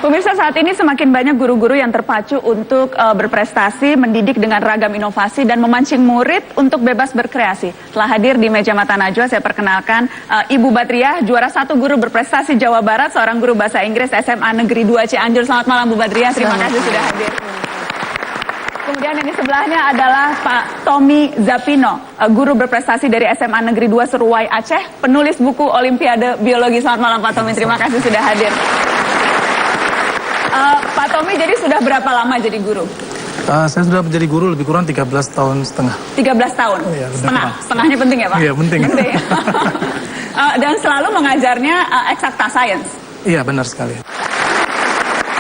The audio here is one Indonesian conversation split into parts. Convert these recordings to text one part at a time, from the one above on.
Pemirsa, saat ini semakin banyak guru-guru yang terpacu untuk berprestasi, mendidik dengan ragam inovasi dan memancing murid untuk bebas berkreasi. Telah hadir di meja Mata Najwa, saya perkenalkan Ibu Badriah, juara 1 guru berprestasi Jawa Barat, seorang guru bahasa Inggris SMA Negeri 2 Cianjur. Selamat malam Bu Badriah, terima kasih sudah hadir. Kemudian yang di sebelahnya adalah Pak Tommy Zapino, guru berprestasi dari SMA Negeri 2 Seruai Aceh, penulis buku Olimpiade Biologi. Selamat malam Pak Tommy, terima kasih sudah hadir. Pak Tommy, jadi sudah berapa lama jadi guru? Saya sudah menjadi guru lebih kurang 13 tahun setengah. 13 tahun? Oh, iya, Setengahnya penting ya Pak? Iya, penting. Dan selalu mengajarnya eksakta sains? Iya, benar sekali.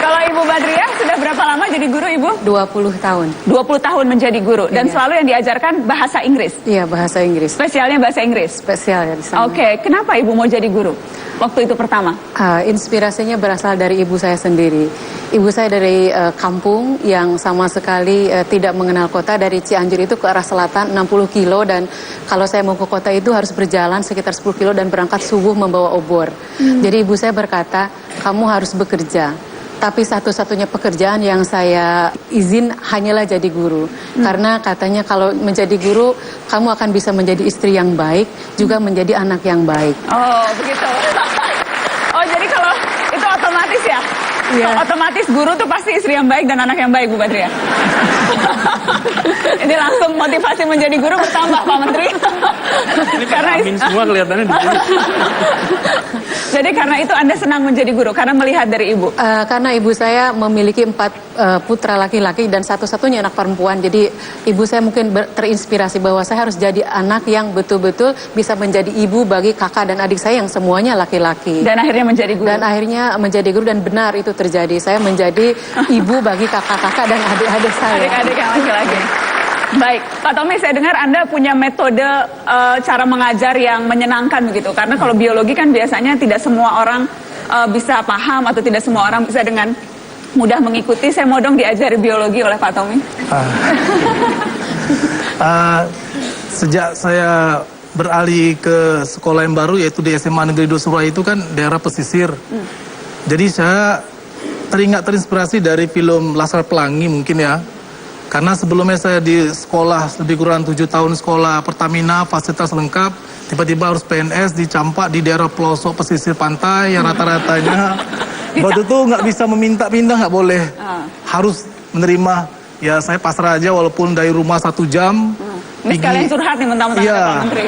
Kalau Ibu Badriah sudah berapa lama jadi guru Ibu? 20 tahun. 20 tahun menjadi guru, dan Iya. selalu yang diajarkan bahasa Inggris? Iya, bahasa Inggris. Spesialnya bahasa Inggris? Spesial ya di sana. Oke, kenapa Ibu mau jadi guru waktu itu pertama? Inspirasinya berasal dari ibu saya sendiri. Ibu saya dari kampung yang sama sekali tidak mengenal kota. Dari Cianjur itu ke arah selatan 60 kilo, dan kalau saya mau ke kota itu harus berjalan sekitar 10 kilo dan berangkat subuh membawa obor. Jadi ibu saya berkata, kamu harus bekerja. Tapi satu-satunya pekerjaan yang saya izin hanyalah jadi guru. Karena katanya kalau menjadi guru, kamu akan bisa menjadi istri yang baik, juga menjadi anak yang baik. Oh, begitu. Oh, jadi kalau itu otomatis ya? Iya. Otomatis guru tuh pasti istri yang baik dan anak yang baik, Bu Badriah. Ini langsung motivasi menjadi guru bertambah, Pak Menteri. Ini karena semua kelihatannya di sini. Jadi karena itu Anda senang menjadi guru, karena melihat dari Ibu? Karena ibu saya memiliki 4 putra laki-laki dan satu-satunya anak perempuan. Jadi ibu saya mungkin terinspirasi bahwa saya harus jadi anak yang betul-betul bisa menjadi ibu bagi kakak dan adik saya yang semuanya laki-laki. Dan akhirnya menjadi guru? Dan akhirnya menjadi guru, dan benar itu terjadi. Saya menjadi ibu bagi kakak-kakak dan adik-adik saya. Adik-adik yang laki-laki. Baik, Pak Tommy, saya dengar Anda punya metode cara mengajar yang menyenangkan begitu. Karena kalau biologi kan biasanya tidak semua orang bisa paham, atau tidak semua orang bisa dengan mudah mengikuti. Saya mau dong diajari biologi oleh Pak Tommy. Sejak saya beralih ke sekolah yang baru, yaitu di SMA Negeri 2 Seruai, itu kan daerah pesisir. Jadi saya terinspirasi dari film Laskar Pelangi mungkin ya. Karena sebelumnya saya di sekolah lebih kurang 7 tahun sekolah Pertamina, fasilitas lengkap, tiba-tiba harus PNS di Campak, di daerah pelosok pesisir pantai yang rata-ratanya waktu itu nggak bisa meminta pindah, nggak boleh, harus menerima. Ya saya pasrah aja walaupun dari rumah 1 jam. Ini sekalian curhat nih mentang-mentang Iya. Pak Menteri.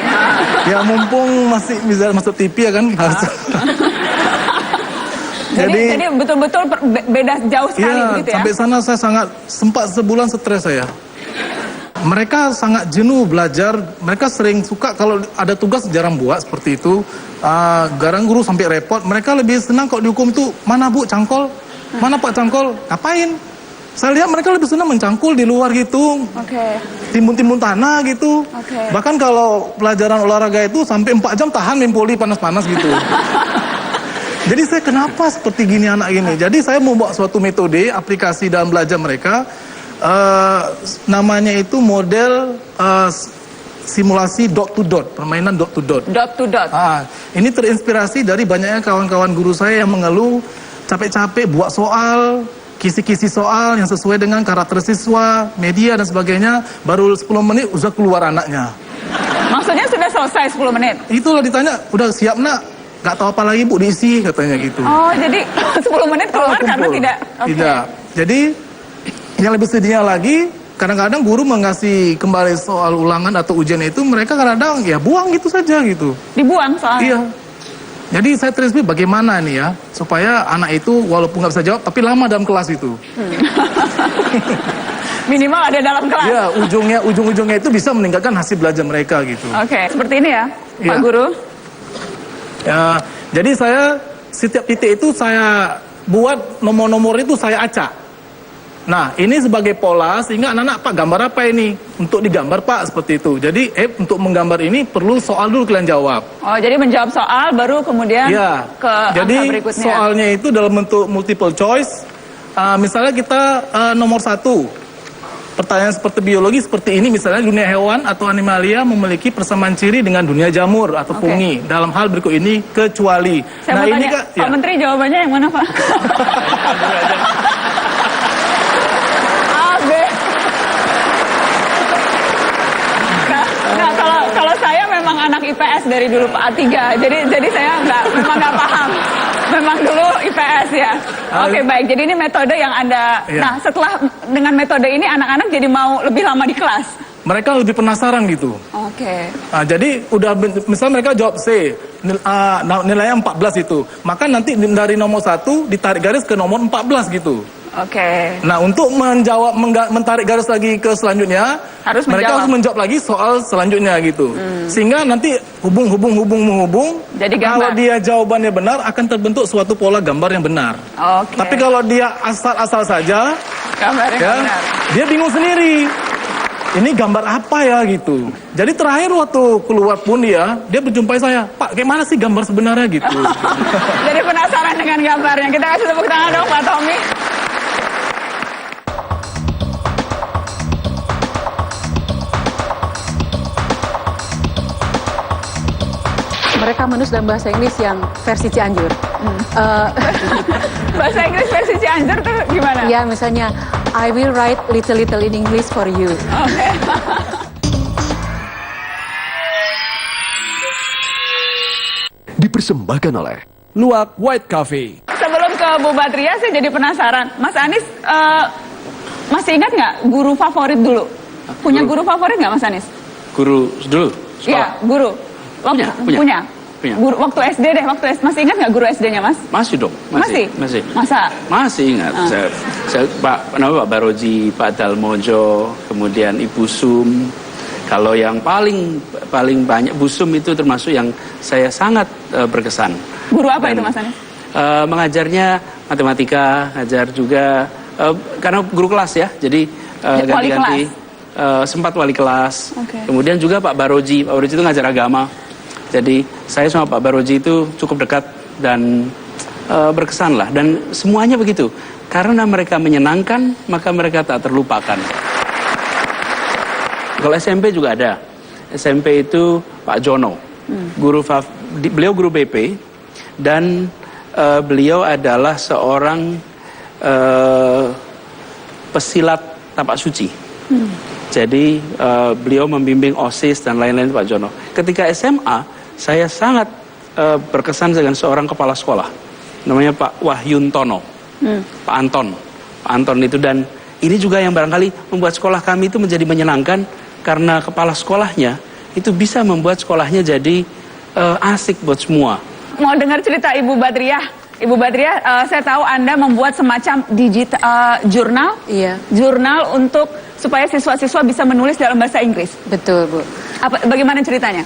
Ya mumpung masih bisa masuk TV ya kan. Jadi betul-betul beda jauh sekali begitu ya? Sampai sana saya sempat sebulan stres saya. Mereka sangat jenuh belajar, mereka sering suka kalau ada tugas jarang buat seperti itu. Garang guru sampai repot, mereka lebih senang kalau dihukum tuh, mana Bu cangkol? Mana Pak cangkol? Ngapain? Saya lihat mereka lebih senang mencangkul di luar gitu. Timbun-timbun tanah gitu. Bahkan kalau pelajaran olahraga itu sampai 4 jam tahan main poli panas-panas gitu. Jadi saya kenapa seperti gini anak gini? Jadi saya mau buat suatu metode aplikasi dalam belajar mereka, namanya itu model simulasi dot to dot, permainan dot to dot. Dot to dot. Ini terinspirasi dari banyaknya kawan-kawan guru saya yang mengeluh capek-capek buat soal, kisi-kisi soal yang sesuai dengan karakter siswa, media dan sebagainya, baru 10 menit udah keluar anaknya. Maksudnya sudah selesai 10 menit? Itulah ditanya, udah siap nak? Gak tahu apa lagi Bu, diisi katanya gitu. Oh, jadi 10 menit keluar karena tidak? Tidak. Jadi yang lebih sedihnya lagi, kadang-kadang guru mengasih kembali soal ulangan atau ujian itu, mereka kadang-kadang ya buang gitu saja gitu. Dibuang soalnya? Iya. Jadi saya terinspirasi bagaimana nih ya, supaya anak itu walaupun nggak bisa jawab, tapi lama dalam kelas itu. Minimal ada dalam kelas? Iya, ujung-ujungnya itu bisa meningkatkan hasil belajar mereka gitu. Oke, seperti ini ya, Pak Iya. Guru? Ya, jadi saya setiap titik itu saya buat nomor-nomor itu saya acak. Nah, ini sebagai pola sehingga anak-anak, Pak gambar apa ini? Untuk digambar Pak seperti itu. Jadi untuk menggambar ini perlu soal dulu kalian jawab. Oh, jadi menjawab soal baru kemudian Ya, ke jadi angka berikutnya. soalnya itu dalam bentuk multiple choice. Misalnya kita nomor 1. pertanyaan seperti biologi seperti ini, misalnya dunia hewan atau animalia memiliki persamaan ciri dengan dunia jamur atau fungi. Dalam hal berikut ini kecuali. Saya mau tanya, Pak Menteri jawabannya yang mana, Pak? A, B. Nah, kalau saya memang anak IPS dari dulu, Pak, A3. Jadi saya memang nggak paham. Memang dulu IPS ya. Oke, baik. Jadi ini metode yang Anda... Nah, setelah dengan metode ini anak-anak jadi mau lebih lama di kelas? Mereka lebih penasaran gitu. Oke. Nah, jadi misalnya mereka jawab C, nilainya 14 itu. Maka nanti dari nomor 1 ditarik garis ke nomor 14 gitu. Oke. Nah, untuk mentarik garis lagi ke selanjutnya, mereka harus menjawab lagi soal selanjutnya gitu. Sehingga nanti hubung. Jadi kalau dia jawabannya benar, akan terbentuk suatu pola gambar yang benar. Oke. Tapi kalau dia asal-asal saja, gambarnya benar, dia bingung sendiri. Ini gambar apa ya gitu. Jadi terakhir waktu keluar pun dia berjumpai saya, Pak, kayak mana sih gambar sebenarnya gitu. Jadi penasaran dengan gambarnya. Kita kasih tepuk tangan dong, Pak Tommy. Mereka menulis dalam bahasa Inggris yang versi Cianjur. Bahasa Inggris versi Cianjur tuh gimana? Ya, misalnya, I will write little in English for you. Oke. Dipersembahkan oleh Luwak White Coffee. Sebelum ke Bu Badria, saya jadi penasaran. Mas Anies, masih ingat nggak guru favorit dulu? Punya guru favorit nggak, Mas Anies? Guru dulu? Iya, guru. Punya. Guru, waktu SD deh, masih ingat nggak guru SD-nya, Mas? Masih dong. Masih. Masa? Masih ingat. Saya Pak Baroji, Pak Dalmojo, kemudian Ibu Sum. Kalau yang paling banyak Bu Sum itu termasuk yang saya sangat berkesan. Guru apa itu, Mas Anies? Mengajarnya matematika, ngajar juga karena guru kelas ya. Jadi ganti-ganti. Sempat wali kelas. Okay. Kemudian juga Pak Baroji itu ngajar agama. Jadi saya sama Pak Baroji itu cukup dekat dan berkesan lah. Dan semuanya begitu. Karena mereka menyenangkan, maka mereka tak terlupakan. Kalau SMP juga ada. SMP itu Pak Jono. Beliau guru BP. Dan beliau adalah seorang pesilat tapak suci. Jadi beliau membimbing OSIS dan lain-lain Pak Jono. Ketika SMA, saya sangat berkesan dengan seorang kepala sekolah. Namanya Pak Wahyuntono. Pak Anton itu, dan ini juga yang barangkali membuat sekolah kami itu menjadi menyenangkan karena kepala sekolahnya itu bisa membuat sekolahnya jadi asik buat semua. Mau dengar cerita Ibu Badriah? Ibu Badriah, saya tahu Anda membuat semacam jurnal. Iya. Jurnal untuk supaya siswa-siswa bisa menulis dalam bahasa Inggris. Betul, Bu. Bagaimana ceritanya?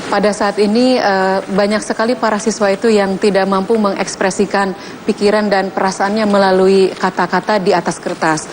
Pada saat ini banyak sekali para siswa itu yang tidak mampu mengekspresikan pikiran dan perasaannya melalui kata-kata di atas kertas.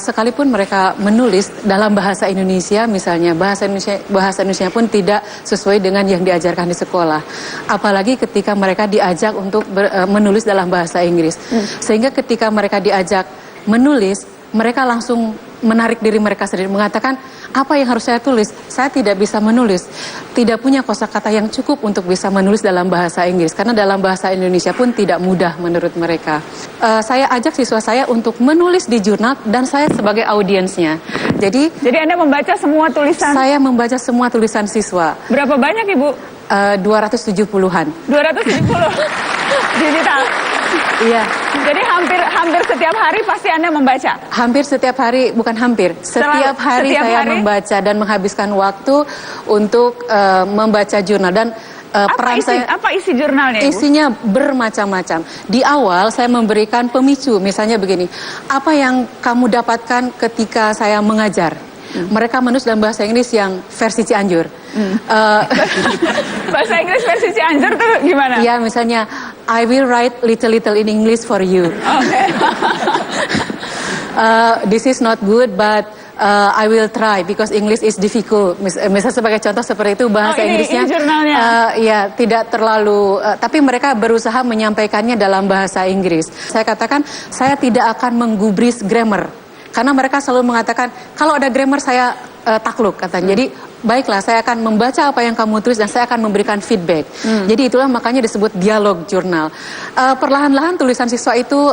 Sekalipun mereka menulis dalam bahasa Indonesia, misalnya bahasa Indonesia pun tidak sesuai dengan yang diajarkan di sekolah. Apalagi ketika mereka diajak untuk menulis dalam bahasa Inggris. Sehingga ketika mereka diajak menulis, mereka langsung menarik diri mereka sendiri, mengatakan, apa yang harus saya tulis? Saya tidak bisa menulis, tidak punya kosakata yang cukup untuk bisa menulis dalam bahasa Inggris, karena dalam bahasa Indonesia pun tidak mudah menurut mereka. Saya ajak siswa saya untuk menulis di jurnal dan saya sebagai audiensnya. Jadi Anda membaca semua tulisan? Saya membaca semua tulisan siswa. Berapa banyak, Ibu? 270-an. 270 digital. Iya. Jadi hampir setiap hari pasti Anda membaca? Hampir setiap hari, bukan hampir. Setiap hari saya membaca dan menghabiskan waktu untuk membaca jurnal. Dan apa isi jurnalnya, Ibu? Isinya bermacam-macam. Di awal saya memberikan pemicu, misalnya begini. Apa yang kamu dapatkan ketika saya mengajar? Mereka menulis dalam bahasa Inggris yang versi Cianjur. Bahasa Inggris versi Cianjur tuh gimana? Ya, misalnya, I will write little in English for you. Okay. This is not good, but I will try because English is difficult. Misalnya sebagai contoh seperti itu, bahasa Inggrisnya. Ini jurnalnya. Ya, tidak terlalu. Tapi mereka berusaha menyampaikannya dalam bahasa Inggris. Saya katakan, saya tidak akan menggubris grammar. Karena mereka selalu mengatakan, kalau ada grammar saya takluk katanya. Jadi baiklah, saya akan membaca apa yang kamu tulis dan saya akan memberikan feedback. Jadi itulah makanya disebut dialog jurnal. Perlahan-lahan tulisan siswa itu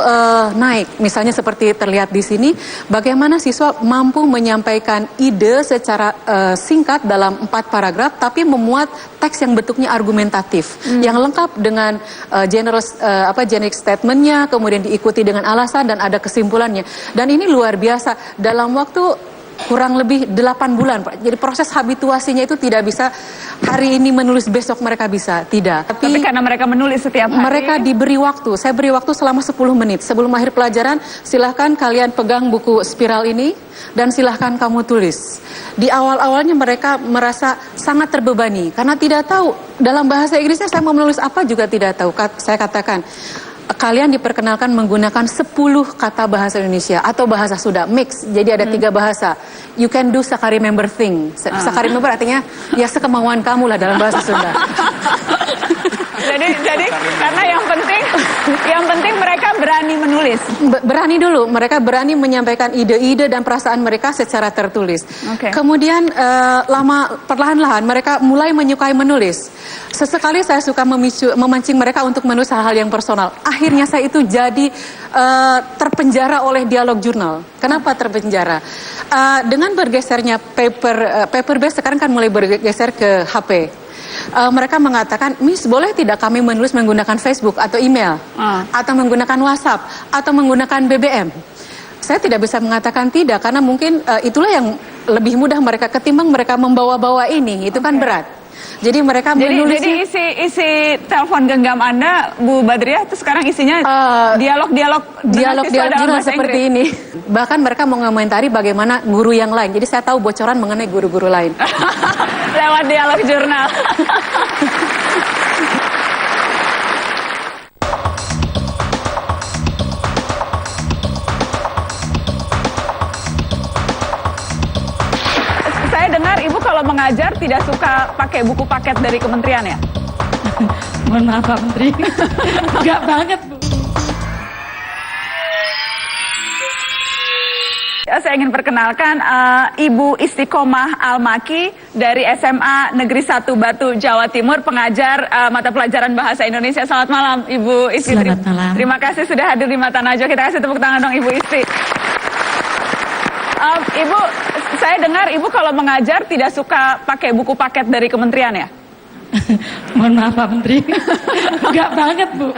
naik. Misalnya seperti terlihat di sini, bagaimana siswa mampu menyampaikan ide secara singkat dalam 4 paragraf, tapi memuat teks yang bentuknya argumentatif, yang lengkap dengan generic statementnya, kemudian diikuti dengan alasan dan ada kesimpulannya. Dan ini luar biasa dalam waktu kurang lebih 8 bulan, Pak. Jadi proses habituasinya itu tidak bisa hari ini menulis besok mereka bisa, tidak. Tapi karena mereka menulis setiap hari. Mereka diberi waktu. Saya beri waktu selama 10 menit. Sebelum akhir pelajaran, silahkan kalian pegang buku spiral ini dan silahkan kamu tulis. Di awal-awalnya mereka merasa sangat terbebani karena tidak tahu dalam bahasa Inggrisnya saya mau menulis apa juga tidak tahu. Saya katakan, kalian diperkenalkan menggunakan 10 kata bahasa Indonesia atau bahasa Sunda mix. Jadi ada 3 bahasa. You can do sakari member thing. Sakari member artinya ya sekemauan kamu lah dalam bahasa Sunda. Jadi karena yang penting mereka berani menulis. Berani dulu, mereka berani menyampaikan ide-ide dan perasaan mereka secara tertulis. Kemudian perlahan-lahan mereka mulai menyukai menulis. Sesekali saya suka memancing mereka untuk menulis hal-hal yang personal. Akhirnya saya itu jadi terpenjara oleh dialog jurnal. Kenapa terpenjara? Dengan bergesernya paper based sekarang kan mulai bergeser ke HP. Mereka mengatakan, Miss, boleh tidak kami menulis menggunakan Facebook atau email, atau menggunakan WhatsApp, atau menggunakan BBM? Saya tidak bisa mengatakan tidak, karena mungkin itulah yang lebih mudah mereka ketimbang mereka membawa-bawa ini, itu kan berat. Jadi mereka menulis. Jadi isi telepon genggam Anda, Bu Badriah, itu sekarang isinya dialog jurnal seperti ini. Bahkan mereka mengomentari bagaimana guru yang lain. Jadi saya tahu bocoran mengenai guru-guru lain. Lewat dialog jurnal. Saya dengar Ibu kalau mengajar tidak suka pakai buku paket dari kementerian ya? Mohon maaf Pak Menteri, enggak banget Bu. Saya ingin perkenalkan Ibu Istiqomah Almaki dari SMA Negeri 1 Batu, Jawa Timur, pengajar mata pelajaran Bahasa Indonesia. Selamat malam Ibu Isti. Selamat malam. Terima kasih sudah hadir di Mata Najwa. Kita kasih tepuk tangan dong Ibu Isti. Ibu, saya dengar Ibu kalau mengajar tidak suka pakai buku paket dari kementerian ya? Mohon maaf Pak Menteri, enggak banget Bu.